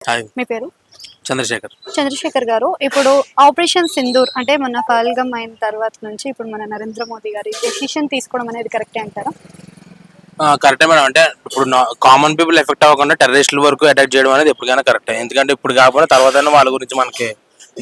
Hi. మీ పేరు? చంద్రశేఖర్. చంద్రశేఖర్ గారు, ఇప్పుడు ఆపరేషన్ సింధూర్ అంటే మొన్న పహల్గం అయిన తర్వాత నుంచి ఇప్పుడు మన నరేంద్ర మోదీ గారి డెసిషన్ తీసుకోవడం అనేది కరెక్టే అంటారా? కరెక్టే మేడం. అంటే ఇప్పుడు కామన్ పీపుల్ ఎఫెక్ట్ అవ్వకుండా టెర్రరిస్టుల వరకు అటాక్ చేయడం అనేది ఎప్పటికైనా కరెక్టే. ఎందుకంటే ఇప్పుడు కాకపోతే తర్వాత వాళ్ళ గురించి మనకి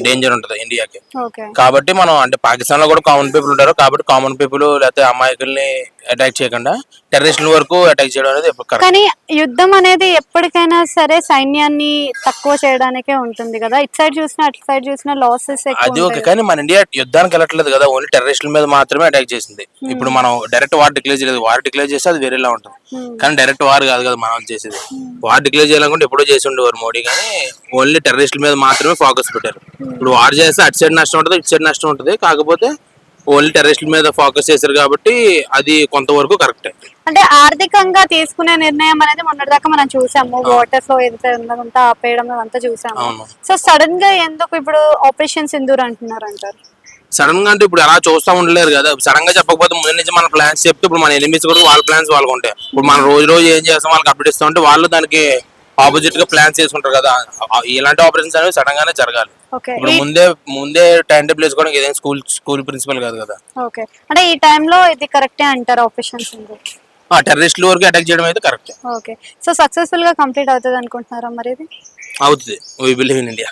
డేంజర్ ఉంటుంది ఇండియాకి. ఓకే. కాబట్టి మనం అంటే పాకిస్తాన్ లో కూడా కామన్ పీపుల్ ఉంటారు. కాబట్టి కామన్ పీపుల్ లేకపోతే అమాయకుల్ని అటాక్ చేయకుండా టెర్రరిస్టుల వరకు అటాక్ చేయడం అనేది ఎప్పుడు కరెక్ట్. కానీ యుద్ధం అనేది ఎప్పటికైనా సరే సైన్యాన్ని తక్కువ చేయడానికే ఉంటుంది కదా. ఇటు సైడ్ చూసినా అటు సైడ్ చూసినా లాసెస్ అది ఎక్కువ ఓకే, ఉంటాయి. కానీ మన ఇండియా యుద్ధానికి వెళ్ళట్లేదు కదా, ఓన్లీ టెర్రరిస్టుల మీద మాత్రమే అటాక్ చేసింది. ఇప్పుడు మనం డైరెక్ట్ వార్ డిక్లేర్ చేయలేదు. వార్ డిక్లేర్ చేస్తే అది వేరేలా ఉంటుంది. కానీ డైరెక్ట్ వార్ కాదు కదా మనం చేసేది. వార్ డిక్లేర్ చేయాలనుకుంటే ఎప్పుడో చేసి ఉండేవారు మోడీ, కానీ ఓన్లీ టెర్రరిస్టుల మీద మాత్రమే ఫోకస్ పెట్టారు. ఇప్పుడు వార్ చేస్తే అటు సైడ్ నష్టం ఉంటుంది, ఇటు సైడ్ నష్టం ఉంటుంది. కాకపోతే ఓన్లీ టెర్రరిస్టుల మీద ఫోకస్ చేశారు కాబట్టి అది కొంతవరకు కరెక్టే. అంటే ఆర్థికంగా తీసుకునే నిర్ణయం అనేది మొన్నటిదాకా మనం చూసాము. వాటర్ ఫ్లో ఏదైతే ఉన్నదంతా ఆపేయడం అదంతా చూసాము. అవును. సో సడన్ గా ఎందుకు ఇప్పుడు ఆపరేషన్ సింధూర్ అంటున్నారు అంటారు? సడన్ గా అంటే ఇప్పుడు అలా చూస్తా ఉండలేరు కదా. సడన్ గా చెప్పకపోతే ముందు నుంచి మన ప్లాన్స్ చెప్తే ఇప్పుడు మన ఎనిమిస్ కూడా వాళ్ళ ప్లాన్స్ వాళ్ళకు ఉంటాయి. ఇప్పుడు మనం రోజు ఏం చేస్తాం వాళ్ళకి అప్డేట్ ఇస్తా ఉంటే వాళ్ళు దానికి ఆపోజిట్ గా ప్లాన్స్ చేసుకుంటారు కదా. ఇలాంటి ఆపరేషన్స్ అనేవి సడన్ గానే జరగాలి. ఓకే. ఇప్పుడు ముందే టైం టేబుల్ వేసుకోవడం ఏదైనా స్కూల్ ప్రిన్సిపల్ కాదు కదా. ఓకే. అంటే ఈ టైంలో ఇది కరెక్టే అంటారు ఆపరేషన్ సింధూర్? టెర్రరిస్టుల వరకు అటాక్ చేయడం అయితే కరెక్ట్ ఓకే. సో సక్సెస్ఫుల్ గా కంప్లీట్ అవుతుంది అనుకుంటున్నారా మరి ఇది? అవుతుంది. We believe in India.